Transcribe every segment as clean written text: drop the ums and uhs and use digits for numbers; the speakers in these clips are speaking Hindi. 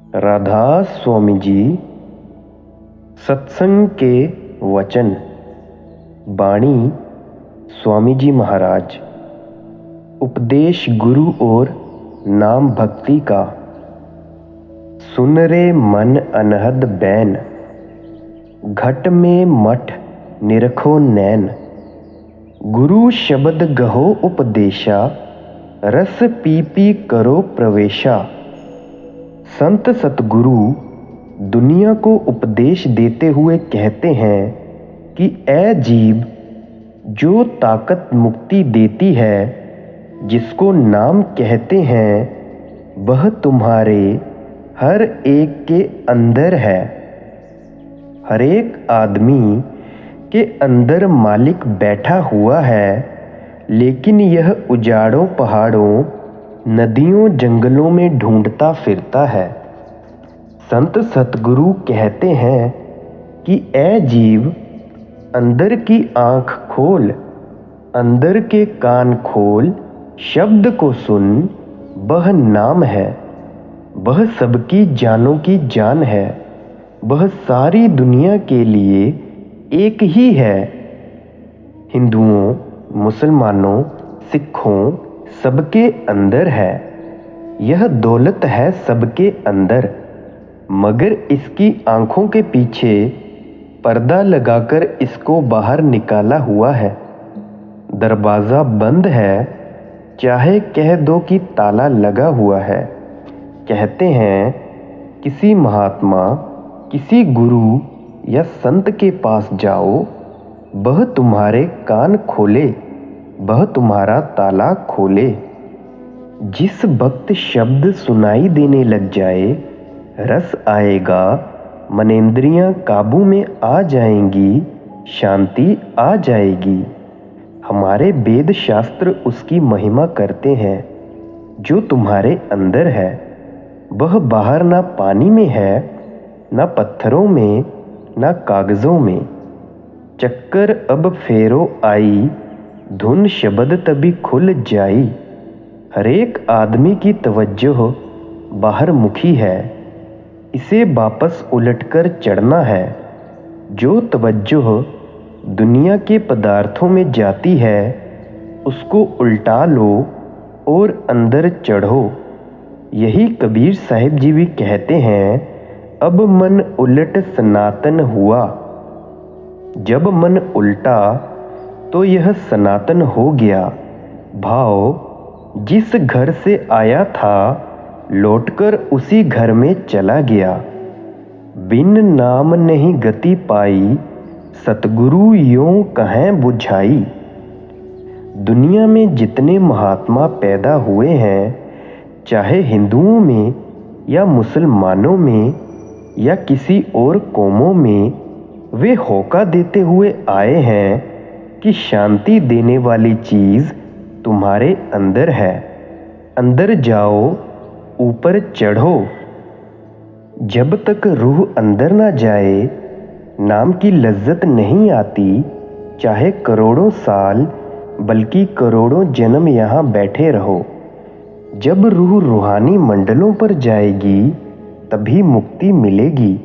राधा स्वामी जी सत्संग के वचन। बाणी स्वामी जी महाराज। उपदेश गुरु और नाम भक्ति का। सुन रे मन अनहद बैन, घट में मठ निरखो नैन। गुरु शब्द गहो उपदेशा, रस पी पी करो प्रवेशा। संत सतगुरु दुनिया को उपदेश देते हुए कहते हैं कि ऐ जीव, जो ताकत मुक्ति देती है, जिसको नाम कहते हैं, वह तुम्हारे हर एक के अंदर है। हर एक आदमी के अंदर मालिक बैठा हुआ है, लेकिन यह उजाड़ों पहाड़ों नदियों जंगलों में ढूंढता फिरता है। संत सतगुरु कहते हैं कि ऐ जीव, अंदर की आंख खोल, अंदर के कान खोल, शब्द को सुन। वह नाम है, वह सबकी जानों की जान है, वह सारी दुनिया के लिए एक ही है। हिंदुओं, मुसलमानों, सिखों सबके अंदर है। यह दौलत है सबके अंदर, मगर इसकी आंखों के पीछे पर्दा लगाकर इसको बाहर निकाला हुआ है। दरवाज़ा बंद है, चाहे कह दो कि ताला लगा हुआ है। कहते हैं किसी महात्मा, किसी गुरु या संत के पास जाओ, वह तुम्हारे कान खोले, वह तुम्हारा ताला खोले। जिस वक्त शब्द सुनाई देने लग जाए, रस आएगा, मनेंद्रियां काबू में आ जाएंगी, शांति आ जाएगी। हमारे वेद शास्त्र उसकी महिमा करते हैं। जो तुम्हारे अंदर है, वह बाहर ना पानी में है, ना पत्थरों में, ना कागजों में। चक्कर अब फेरो आई, धुन शब्द तभी खुल जाई। हरेक आदमी की तवज्जो बाहर मुखी है, इसे वापस उलटकर चढ़ना है। जो तवज्जो दुनिया के पदार्थों में जाती है, उसको उल्टा लो और अंदर चढ़ो। यही कबीर साहिब जी भी कहते हैं, अब मन उलट सनातन हुआ। जब मन उल्टा तो यह सनातन हो गया। भाव जिस घर से आया था, लौटकर उसी घर में चला गया। बिन नाम नहीं गति पाई, सतगुरु यों कहें बुझाई। दुनिया में जितने महात्मा पैदा हुए हैं, चाहे हिंदुओं में या मुसलमानों में या किसी और कौमों में, वे होका देते हुए आए हैं कि शांति देने वाली चीज़ तुम्हारे अंदर है। अंदर जाओ, ऊपर चढ़ो। जब तक रूह अंदर ना जाए, नाम की लज्जत नहीं आती। चाहे करोड़ों साल, बल्कि करोड़ों जन्म यहाँ बैठे रहो। जब रूह रूहानी मंडलों पर जाएगी, तभी मुक्ति मिलेगी।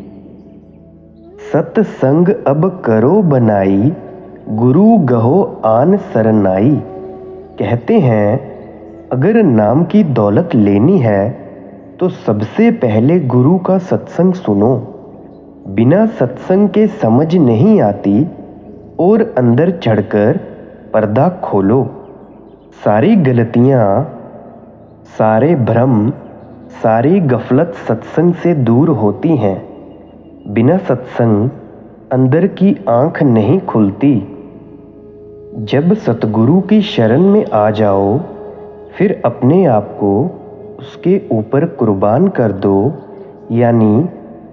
सत्संग अब करो बनाई, गुरु गहो आन सरनाई। कहते हैं अगर नाम की दौलत लेनी है, तो सबसे पहले गुरु का सत्संग सुनो। बिना सत्संग के समझ नहीं आती, और अंदर चढ़कर पर्दा खोलो। सारी गलतियाँ, सारे भ्रम, सारी गफलत सत्संग से दूर होती हैं। बिना सत्संग अंदर की आंख नहीं खुलती। जब सतगुरु की शरण में आ जाओ, फिर अपने आप को उसके ऊपर कुर्बान कर दो, यानी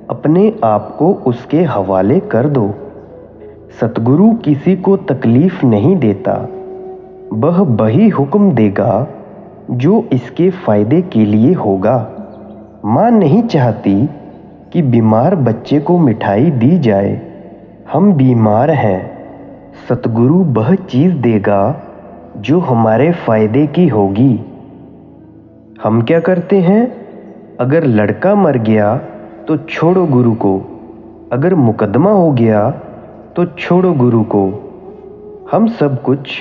अपने आप को उसके हवाले कर दो। सतगुरु किसी को तकलीफ नहीं देता, वह वही हुक्म देगा जो इसके फायदे के लिए होगा। माँ नहीं चाहती कि बीमार बच्चे को मिठाई दी जाए। हम बीमार हैं, सतगुरु वह चीज़ देगा जो हमारे फायदे की होगी। हम क्या करते हैं? अगर लड़का मर गया तो छोड़ो गुरु को, अगर मुकदमा हो गया तो छोड़ो गुरु को। हम सब कुछ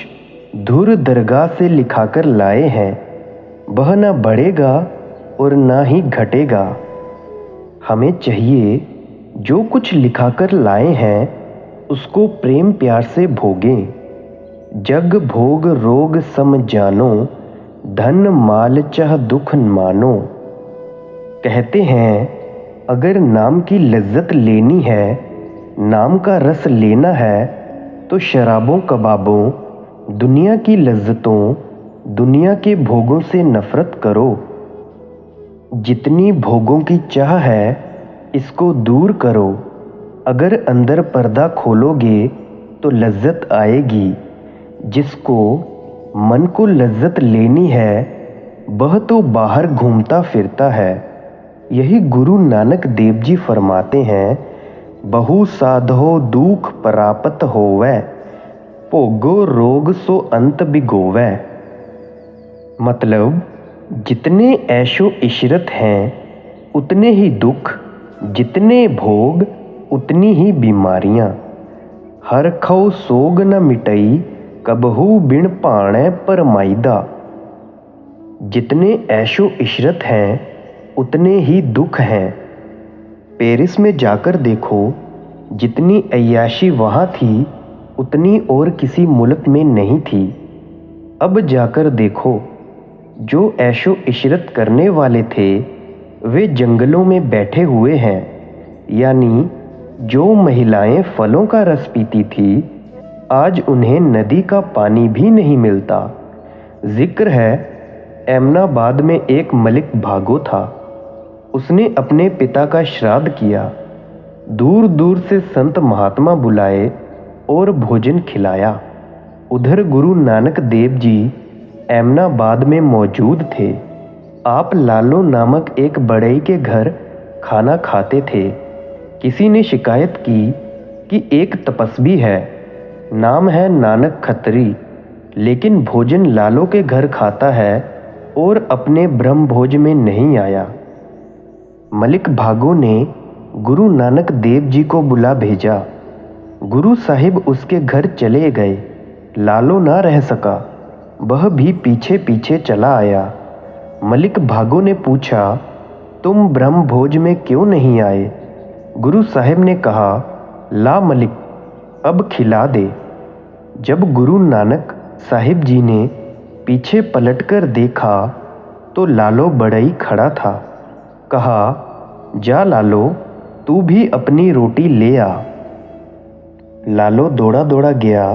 धूर दरगाह से लिखाकर लाए हैं, वह ना बढ़ेगा और ना ही घटेगा। हमें चाहिए जो कुछ लिखाकर लाए हैं उसको प्रेम प्यार से भोगें। जग भोग रोग सम जानो, धन माल चाह दुख मानो। कहते हैं अगर नाम की लज्जत लेनी है, नाम का रस लेना है, तो शराबों कबाबों, दुनिया की लज्जतों, दुनिया के भोगों से नफरत करो। जितनी भोगों की चाह है इसको दूर करो। अगर अंदर पर्दा खोलोगे तो लज्जत आएगी। जिसको मन को लज्जत लेनी है वह तो बाहर घूमता फिरता है। यही गुरु नानक देव जी फरमाते हैं, बहु साधो दुख परापत होवै, भोगो रोग सो अंत बिगोवै। मतलब जितने ऐशो इशरत हैं उतने ही दुख, जितने भोग उतनी ही बीमारियां। हर खौ सोग न मिटई, कबहू बिन पाणै परमाइदा। जितने ऐशो इशरत हैं उतने ही दुख हैं। पेरिस में जाकर देखो, जितनी अय्याशी वहाँ थी उतनी और किसी मुल्क में नहीं थी। अब जाकर देखो, जो ऐशो इशरत करने वाले थे वे जंगलों में बैठे हुए हैं। यानी जो महिलाएं फलों का रस पीती थी आज उन्हें नदी का पानी भी नहीं मिलता। जिक्र है एमनाबाद में एक मलिक भागो था। उसने अपने पिता का श्राद्ध किया। दूर दूर से संत महात्मा बुलाए और भोजन खिलाया। उधर गुरु नानक देव जी एमनाबाद में मौजूद थे। आप लालो नामक एक बड़ई के घर खाना खाते थे। किसी ने शिकायत की कि एक तपस्वी है, नाम है नानक खत्री, लेकिन भोजन लालो के घर खाता है और अपने ब्रह्म भोज में नहीं आया। मलिक भागो ने गुरु नानक देव जी को बुला भेजा। गुरु साहिब उसके घर चले गए। लालो ना रह सका, वह भी पीछे पीछे चला आया। मलिक भागो ने पूछा, तुम ब्रह्म भोज में क्यों नहीं आए? गुरु साहिब ने कहा, ला मलिक, अब खिला दे। जब गुरु नानक साहिब जी ने पीछे पलटकर देखा तो लालो बड़ई खड़ा था। कहा, जा लालो, तू भी अपनी रोटी ले आ। लालो दौड़ा दौड़ा गया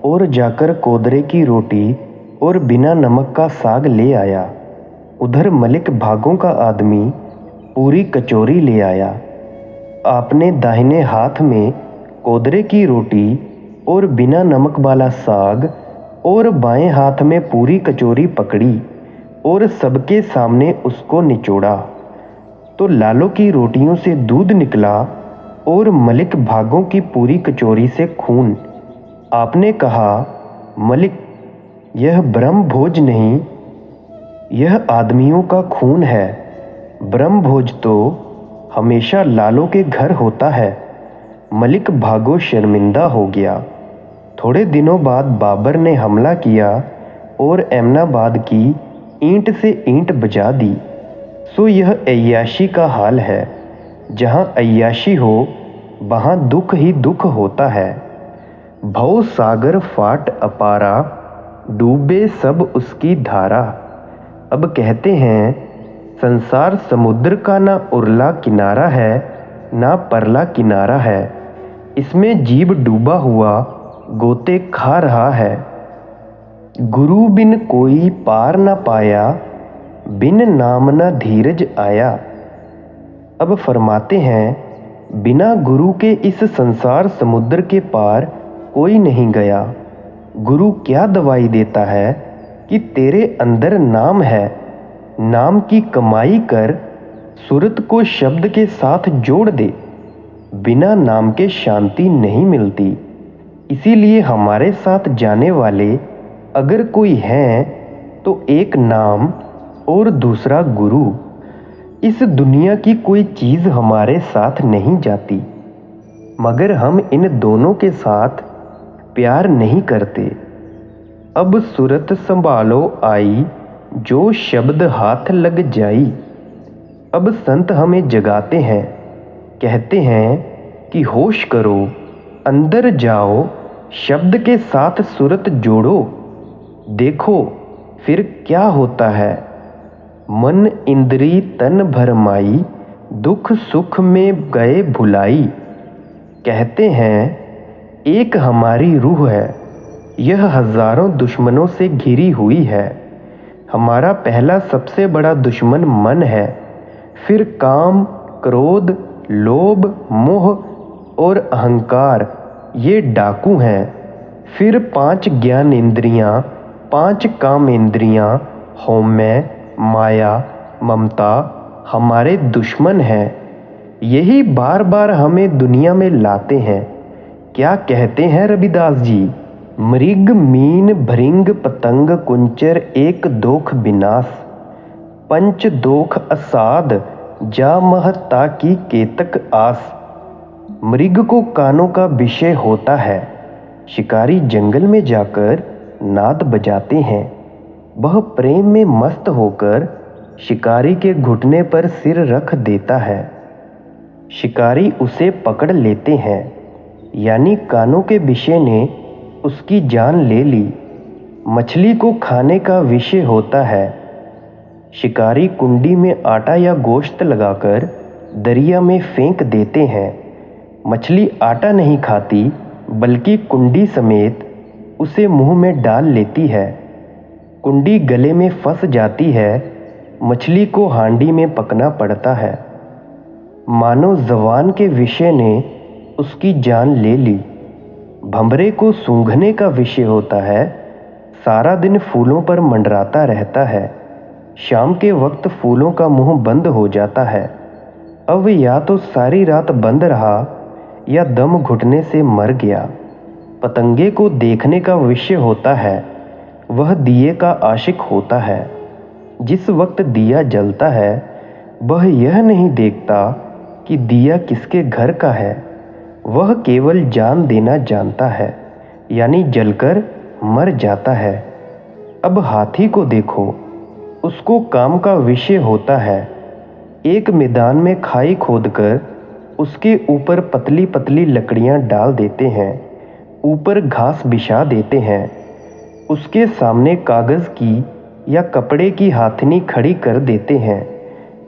और जाकर कोदरे की रोटी और बिना नमक का साग ले आया। उधर मलिक भागों का आदमी पूरी कचौरी ले आया। आपने दाहिने हाथ में कोदरे की रोटी और बिना नमक वाला साग और बाएं हाथ में पूरी कचौरी पकड़ी और सबके सामने उसको निचोड़ा तो लालो की रोटियों से दूध निकला और मलिक भागों की पूरी कचौरी से खून। आपने कहा, मलिक, यह ब्रह्म भोज नहीं, यह आदमियों का खून है। ब्रह्म भोज तो हमेशा लालो के घर होता है। मलिक भागो शर्मिंदा हो गया। थोड़े दिनों बाद बाबर ने हमला किया और एमनाबाद की ईंट से ईंट बजा दी। सो यह अय्याशी का हाल है। जहाँ अय्याशी हो वहाँ दुख ही दुख होता है। भव सागर फाट अपारा, डूबे सब उसकी धारा। अब कहते हैं संसार समुद्र का ना उरला किनारा है ना परला किनारा है। इसमें जीव डूबा हुआ गोते खा रहा है। गुरु बिन कोई पार न पाया, बिन नाम न धीरज आया। अब फरमाते हैं बिना गुरु के इस संसार समुद्र के पार कोई नहीं गया। गुरु क्या दवाई देता है कि तेरे अंदर नाम है, नाम की कमाई कर, सूरत को शब्द के साथ जोड़ दे। बिना नाम के शांति नहीं मिलती। इसीलिए हमारे साथ जाने वाले अगर कोई हैं तो एक नाम और दूसरा गुरु। इस दुनिया की कोई चीज़ हमारे साथ नहीं जाती, मगर हम इन दोनों के साथ प्यार नहीं करते। अब सूरत संभालो आई, जो शब्द हाथ लग जाई। अब संत हमें जगाते हैं, कहते हैं कि होश करो, अंदर जाओ, शब्द के साथ सूरत जोड़ो। देखो फिर क्या होता है। मन इंद्री तन भरमाई, दुख सुख में गए भुलाई। कहते हैं एक हमारी रूह है, यह हजारों दुश्मनों से घिरी हुई है। हमारा पहला सबसे बड़ा दुश्मन मन है, फिर काम, क्रोध, लोभ, मोह और अहंकार, ये डाकू हैं। फिर 5 ज्ञान इंद्रियां, 5 काम इंद्रियां, हौम्य, माया, ममता हमारे दुश्मन हैं। यही बार बार हमें दुनिया में लाते हैं। क्या कहते हैं रविदास जी? मृग मीन भृंग पतंग कुंचर एक दोख विनाश। पंच दोख असाध जा महता की केतक आस। मृग को कानों का विषय होता है। शिकारी जंगल में जाकर नाद बजाते हैं। वह प्रेम में मस्त होकर शिकारी के घुटने पर सिर रख देता है। शिकारी उसे पकड़ लेते हैं, यानी कानों के विषय ने उसकी जान ले ली। मछली को खाने का विषय होता है। शिकारी कुंडी में आटा या गोश्त लगाकर दरिया में फेंक देते हैं। मछली आटा नहीं खाती, बल्कि कुंडी समेत उसे मुंह में डाल लेती है। कुंडी गले में फंस जाती है। मछली को हांडी में पकना पड़ता है। मानो जवान के विषय ने उसकी जान ले ली। भंवरे को सूंघने का विषय होता है। सारा दिन फूलों पर मंडराता रहता है। शाम के वक्त फूलों का मुंह बंद हो जाता है। अब या तो सारी रात बंद रहा या दम घुटने से मर गया। पतंगे को देखने का विषय होता है। वह दिए का आशिक होता है। जिस वक्त दिया जलता है, वह यह नहीं देखता कि दिया किसके घर का है। वह केवल जान देना जानता है, यानी जलकर मर जाता है। अब हाथी को देखो, उसको काम का विषय होता है। एक मैदान में खाई खोदकर उसके ऊपर पतली पतली लकड़ियां डाल देते हैं, ऊपर घास बिछा देते हैं। उसके सामने कागज की या कपड़े की हाथनी खड़ी कर देते हैं।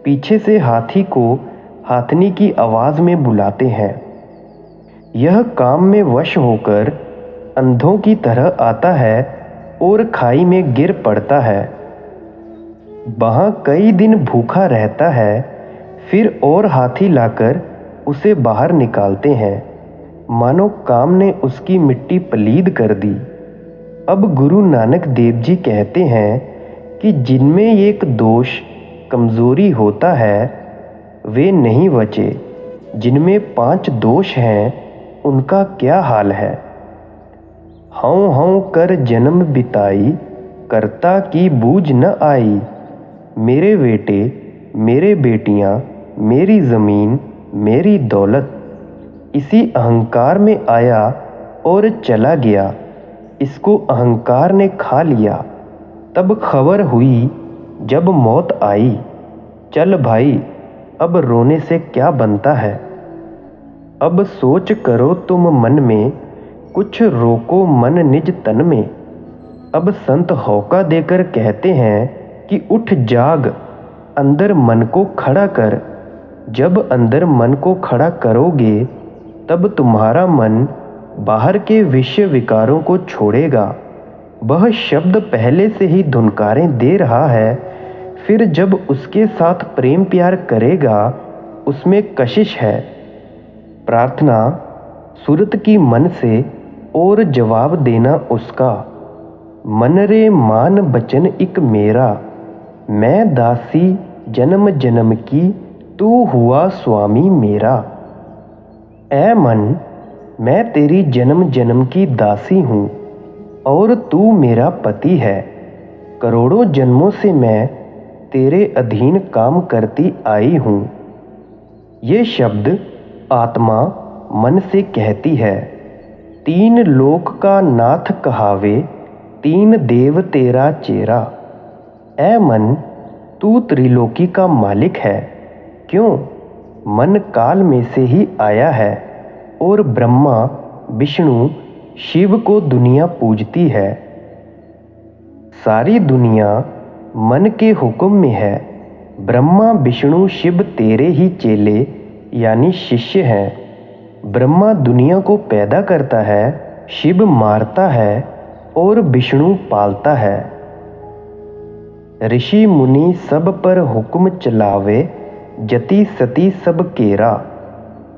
पीछे से हाथी को हाथनी की आवाज में बुलाते हैं। यह काम में वश होकर अंधों की तरह आता है और खाई में गिर पड़ता है। वहां कई दिन भूखा रहता है। फिर और हाथी लाकर उसे बाहर निकालते हैं, मानो काम ने उसकी मिट्टी पलीद कर दी। अब गुरु नानक देव जी कहते हैं कि जिनमें एक दोष, कमजोरी होता है, वे नहीं बचे। जिनमें 5 दोष हैं, उनका क्या हाल है। हऊँ हऊँ कर जन्म बिताई, कर्ता की बूझ न आई। मेरे बेटे, मेरे बेटियां, मेरी जमीन, मेरी दौलत। इसी अहंकार में आया और चला गया। इसको अहंकार ने खा लिया। तब खबर हुई जब मौत आई। चल भाई, अब रोने से क्या बनता है। अब सोच करो तुम मन में, कुछ रोको मन निज तन में। अब संत होका देकर कहते हैं कि उठ जाग, अंदर मन को खड़ा कर। जब अंदर मन को खड़ा करोगे, तब तुम्हारा मन बाहर के विषय विकारों को छोड़ेगा। वह शब्द पहले से ही धुनकारें दे रहा है। फिर जब उसके साथ प्रेम प्यार करेगा, उसमें कशिश है। प्रार्थना सूरत की मन से और जवाब देना उसका। मन रे मान बचन इक मेरा, मैं दासी जन्म जन्म की, तू हुआ स्वामी मेरा। ऐ मन, मैं तेरी जन्म जन्म की दासी हूँ और तू मेरा पति है। करोड़ों जन्मों से मैं तेरे अधीन काम करती आई हूँ। ये शब्द आत्मा मन से कहती है। तीन लोक का नाथ कहावे, तीन देव तेरा चेरा। ऐ मन, तू त्रिलोकी का मालिक है। क्यों? मन काल में से ही आया है और ब्रह्मा विष्णु शिव को दुनिया पूजती है। सारी दुनिया मन के हुक्म में है। ब्रह्मा विष्णु शिव तेरे ही चेले यानी शिष्य हैं। ब्रह्मा दुनिया को पैदा करता है, शिव मारता है और विष्णु पालता है। ऋषि मुनि सब पर हुक्म चलावे, जति सती सब केरा।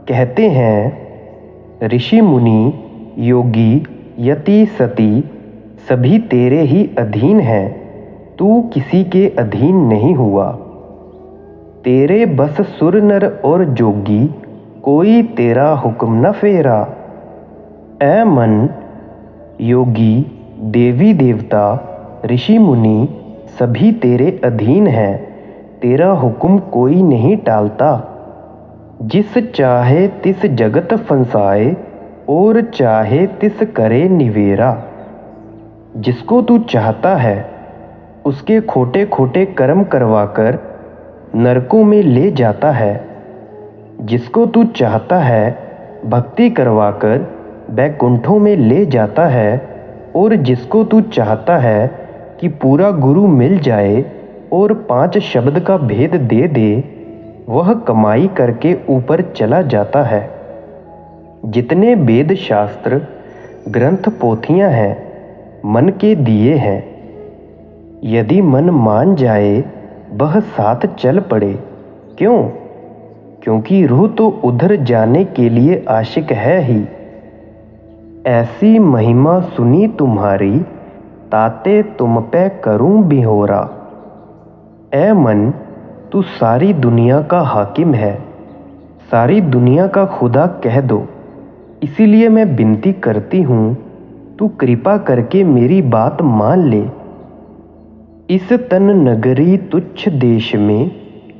कहते हैं ऋषि मुनि योगी यति सती सभी तेरे ही अधीन हैं, तू किसी के अधीन नहीं हुआ। तेरे बस सुर नर और जोगी, कोई तेरा हुक्म न फेरा। ऐ मन, योगी देवी देवता ऋषि मुनि सभी तेरे अधीन हैं, तेरा हुक्म कोई नहीं टालता। जिस चाहे तिस जगत फंसाए और चाहे तिस करे निवेरा। जिसको तू चाहता है उसके खोटे खोटे कर्म करवाकर नरकों में ले जाता है। जिसको तू चाहता है भक्ति करवाकर बैकुंठों में ले जाता है। और जिसको तू चाहता है कि पूरा गुरु मिल जाए और 5 शब्द का भेद दे दे, वह कमाई करके ऊपर चला जाता है। जितने वेद शास्त्र ग्रंथ पोथियां हैं, मन के दिए हैं। यदि मन मान जाए वह साथ चल पड़े। क्यों? क्योंकि रूह तो उधर जाने के लिए आशिक है ही। ऐसी महिमा सुनी तुम्हारी, ताते तुम पे करूं बिहोरा। ऐ मन, तू सारी दुनिया का हाकिम है, सारी दुनिया का खुदा कह दो। इसीलिए मैं विनती करती हूँ, तू कृपा करके मेरी बात मान ले। इस तन नगरी तुच्छ देश में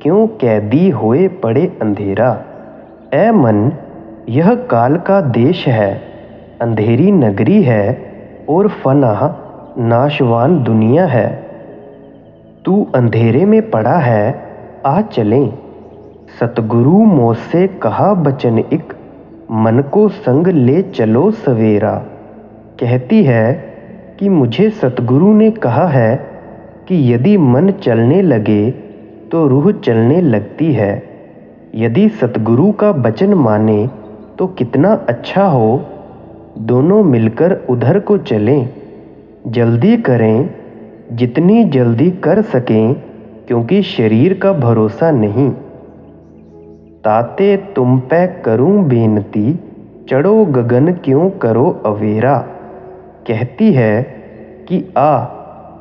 क्यों कैदी होए पड़े अंधेरा। ऐ मन, यह काल का देश है, अंधेरी नगरी है और फना नाशवान दुनिया है। तू अंधेरे में पड़ा है, आ चलें। सतगुरु मोसे कहा बचन एक, मन को संग ले चलो सवेरा। कहती है कि मुझे सतगुरु ने कहा है कि यदि मन चलने लगे तो रूह चलने लगती है। यदि सतगुरु का वचन माने तो कितना अच्छा हो। दोनों मिलकर उधर को चलें। जल्दी करें, जितनी जल्दी कर सकें, क्योंकि शरीर का भरोसा नहीं। ताते तुम पे करूं बेनती, चढ़ो गगन क्यों करो अवेरा। कहती है कि आ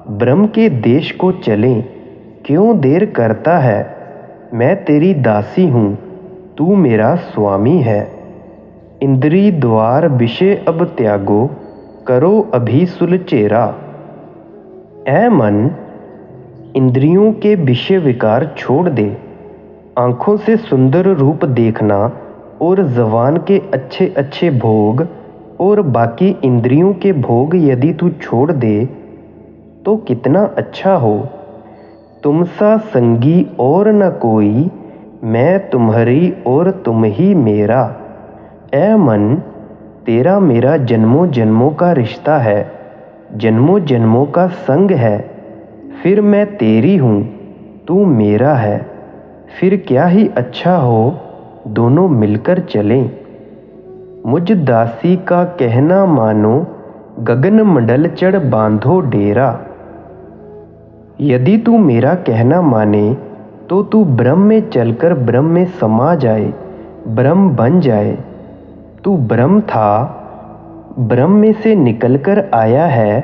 ब्रह्म के देश को चलें, क्यों देर करता है। मैं तेरी दासी हूँ, तू मेरा स्वामी है। इंद्री द्वार विषय अब त्यागो, करो अभी सुलचेरा। ऐ मन, इंद्रियों के विषय विकार छोड़ दे। आँखों से सुंदर रूप देखना और ज़बान के अच्छे अच्छे भोग और बाकी इंद्रियों के भोग यदि तू छोड़ दे तो कितना अच्छा हो। तुम सा संगी और न कोई, मैं तुम्हारी और तुम ही मेरा। ऐ मन, तेरा मेरा जन्मों जन्मों का रिश्ता है, जन्मों जन्मों का संग है। फिर मैं तेरी हूँ, तू मेरा है। फिर क्या ही अच्छा हो, दोनों मिलकर चलें। मुझ दासी का कहना मानो, गगन मंडल चढ़ बांधो डेरा। यदि तू मेरा कहना माने तो तू ब्रह्म में चलकर ब्रह्म में समा जाए, ब्रह्म बन जाए। तू ब्रह्म था, ब्रह्म में से निकलकर आया है,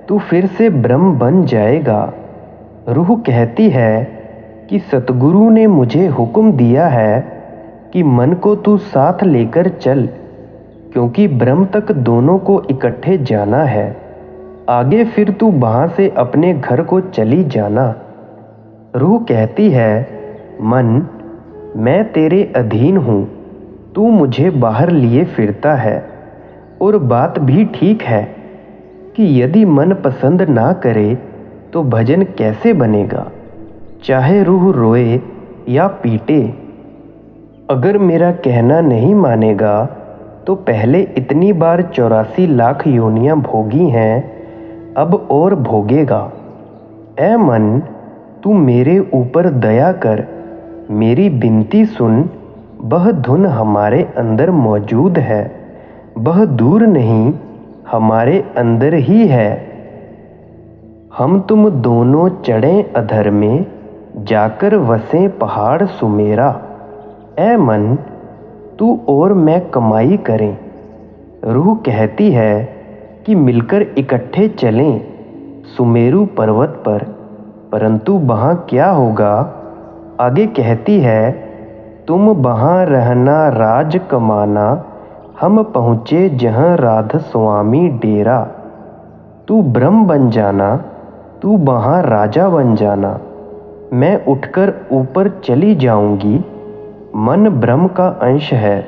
तू फिर से ब्रह्म बन जाएगा। रूह कहती है कि सतगुरु ने मुझे हुक्म दिया है कि मन को तू साथ लेकर चल, क्योंकि ब्रह्म तक दोनों को इकट्ठे जाना है। आगे फिर तू वहाँ से अपने घर को चली जाना। रूह कहती है, मन, मैं तेरे अधीन हूँ, तू मुझे बाहर लिए फिरता है। और बात भी ठीक है कि यदि मन पसंद ना करे तो भजन कैसे बनेगा, चाहे रूह रोए या पीटे। अगर मेरा कहना नहीं मानेगा तो पहले इतनी बार 84 लाख योनियां भोगी हैं, अब और भोगेगा। ऐ मन, तू मेरे ऊपर दया कर, मेरी विनती सुन। वह धुन हमारे अंदर मौजूद है, वह दूर नहीं, हमारे अंदर ही है। हम तुम दोनों चढ़ें अधर में, जाकर वसें पहाड़ सुमेरा। ऐ मन, तू और मैं कमाई करें। रूह कहती है कि मिलकर इकट्ठे चलें सुमेरु पर्वत पर, परंतु वहाँ क्या होगा? आगे कहती है, तुम वहाँ रहना राज कमाना, हम पहुँचे जहाँ राधा स्वामी डेरा। तू ब्रह्म बन जाना, तू वहाँ राजा बन जाना। मैं उठकर ऊपर चली जाऊंगी। मन ब्रह्म का अंश है,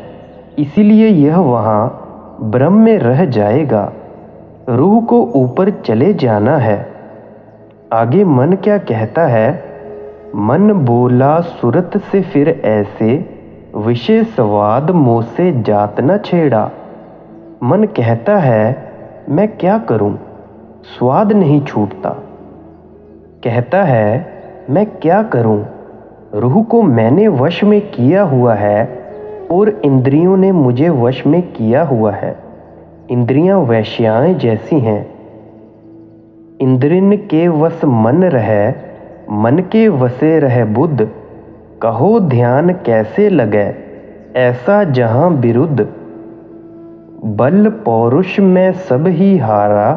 इसीलिए यह वहाँ ब्रह्म में रह जाएगा। रूह को ऊपर चले जाना है। आगे मन क्या कहता है? मन बोला सूरत से फिर ऐसे, विषय स्वाद मुँह से जात न छेड़ा। मन कहता है, मैं क्या करूं, स्वाद नहीं छूटता। कहता है, मैं क्या करूं, रूह को मैंने वश में किया हुआ है और इंद्रियों ने मुझे वश में किया हुआ है। इंद्रियां वैश्याएं जैसी हैं। इंद्रिन के वश मन रहे, मन के वसे रहे बुद्ध। कहो ध्यान कैसे लगे, ऐसा जहां विरुद्ध। बल पौरुष में सब ही हारा,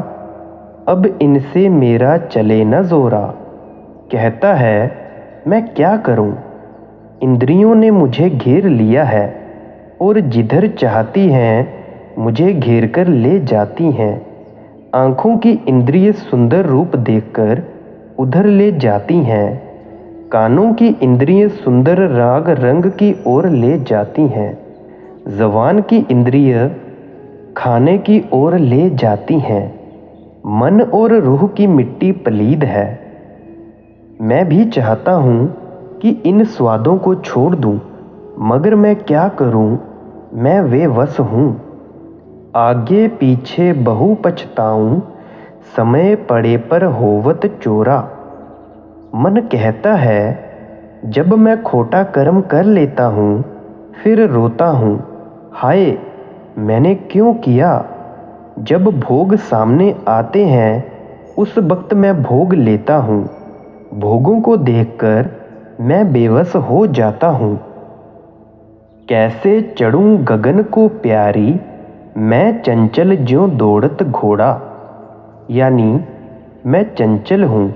अब इनसे मेरा चले न जोरा। कहता है, मैं क्या करूं, इंद्रियों ने मुझे घेर लिया है और जिधर चाहती हैं मुझे घेर कर ले जाती हैं। आँखों की इंद्रिय सुंदर रूप देखकर उधर ले जाती हैं, कानों की इंद्रिय सुंदर राग रंग की ओर ले जाती हैं, ज़बान की इंद्रिय खाने की ओर ले जाती हैं। मन और रूह की मिट्टी पलीद है। मैं भी चाहता हूँ कि इन स्वादों को छोड़ दूँ, मगर मैं क्या करूँ, मैं बेवश हूँ। आगे पीछे बहु पछताऊँ, समय पड़े पर होवत चोरा। मन कहता है, जब मैं खोटा कर्म कर लेता हूँ फिर रोता हूँ, हाय मैंने क्यों किया। जब भोग सामने आते हैं उस वक्त मैं भोग लेता हूँ। भोगों को देखकर मैं बेवश हो जाता हूँ। कैसे चढ़ूं गगन को प्यारी, मैं चंचल ज्यों दौड़त घोड़ा। यानी मैं चंचल हूँ,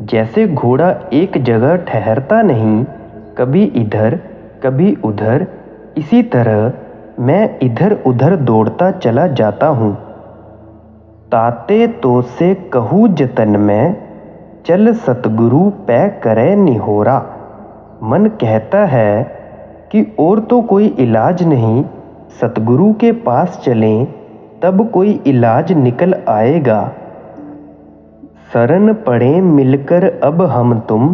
जैसे घोड़ा एक जगह ठहरता नहीं, कभी इधर कभी उधर, इसी तरह मैं इधर उधर दौड़ता चला जाता हूँ। ताते तो से कहूँ जतन में, चल सतगुरु पै करे निहोरा। मन कहता है कि और तो कोई इलाज नहीं, सतगुरु के पास चलें तब कोई इलाज निकल आएगा। शरण पड़े मिलकर अब हम तुम,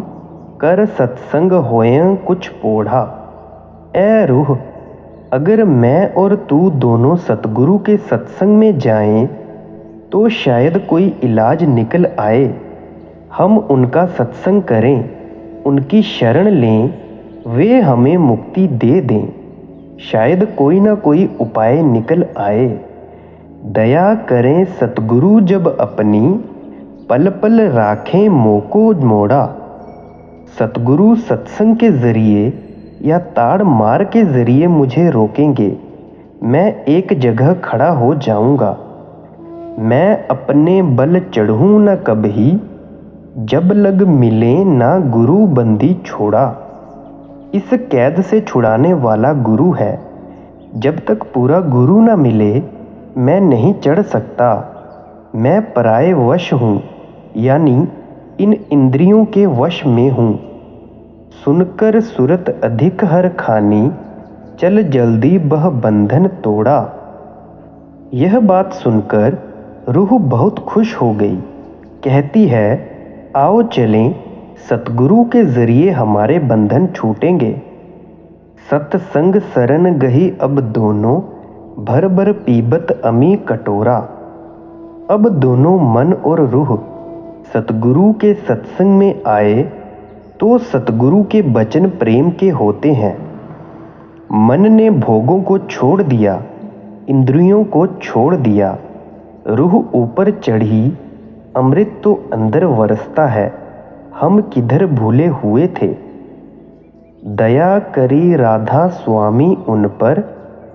कर सत्संग होएं कुछ पोढ़ा। ऐ रूह, अगर मैं और तू दोनों सतगुरु के सत्संग में जाएं तो शायद कोई इलाज निकल आए। हम उनका सत्संग करें, उनकी शरण लें, वे हमें मुक्ति दे दें। शायद कोई ना कोई उपाय निकल आए। दया करें सतगुरु जब अपनी, पल पल राखें मोको मोड़ा। सतगुरु सत्संग के जरिए या ताड़ मार के जरिए मुझे रोकेंगे, मैं एक जगह खड़ा हो जाऊंगा। मैं अपने बल चढ़ूं न कभी, जब लग मिले ना गुरु बंदी छोड़ा। इस कैद से छुड़ाने वाला गुरु है। जब तक पूरा गुरु न मिले मैं नहीं चढ़ सकता। मैं पराये वश हूँ, यानी इन इंद्रियों के वश में हूँ। सुनकर सुरत अधिक हर खानी, चल जल्दी बह बंधन तोड़ा। यह बात सुनकर रूह बहुत खुश हो गई। कहती है, आओ चलें, सतगुरु के जरिए हमारे बंधन छूटेंगे। सत्संग शरण गही अब दोनों, भर भर पीबत अमी कटोरा। अब दोनों मन और रूह सतगुरु के सत्संग में आए तो सतगुरु के वचन प्रेम के होते हैं। मन ने भोगों को छोड़ दिया, इंद्रियों को छोड़ दिया। रूह ऊपर चढ़ी, अमृत तो अंदर बरसता है, हम किधर भूले हुए थे। दया करी राधा स्वामी उन पर,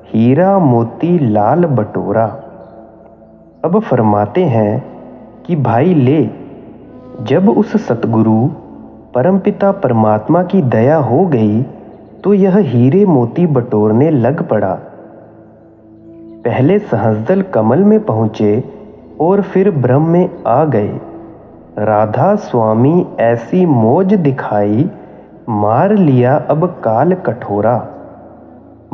हीरा मोती लाल बटोरा। अब फरमाते हैं कि भाई ले, जब उस सतगुरु परमपिता परमात्मा की दया हो गई तो यह हीरे मोती बटोरने लग पड़ा। पहले सहस्दल कमल में पहुँचे और फिर ब्रह्म में आ गए। राधा स्वामी ऐसी मौज दिखाई, मार लिया अब काल कठोरा।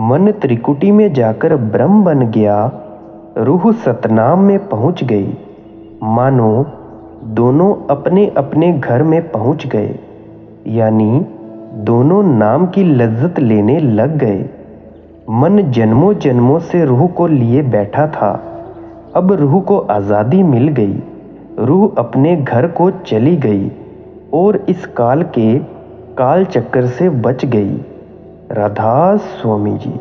मन त्रिकुटी में जाकर ब्रह्म बन गया, रूह सतनाम में पहुँच गई। मानो दोनों अपने अपने घर में पहुँच गए, यानी दोनों नाम की लज्जत लेने लग गए। मन जन्मों जन्मों से रूह को लिए बैठा था, अब रूह को आज़ादी मिल गई। रूह अपने घर को चली गई और इस काल के काल चक्कर से बच गई। राधा स्वामी जी।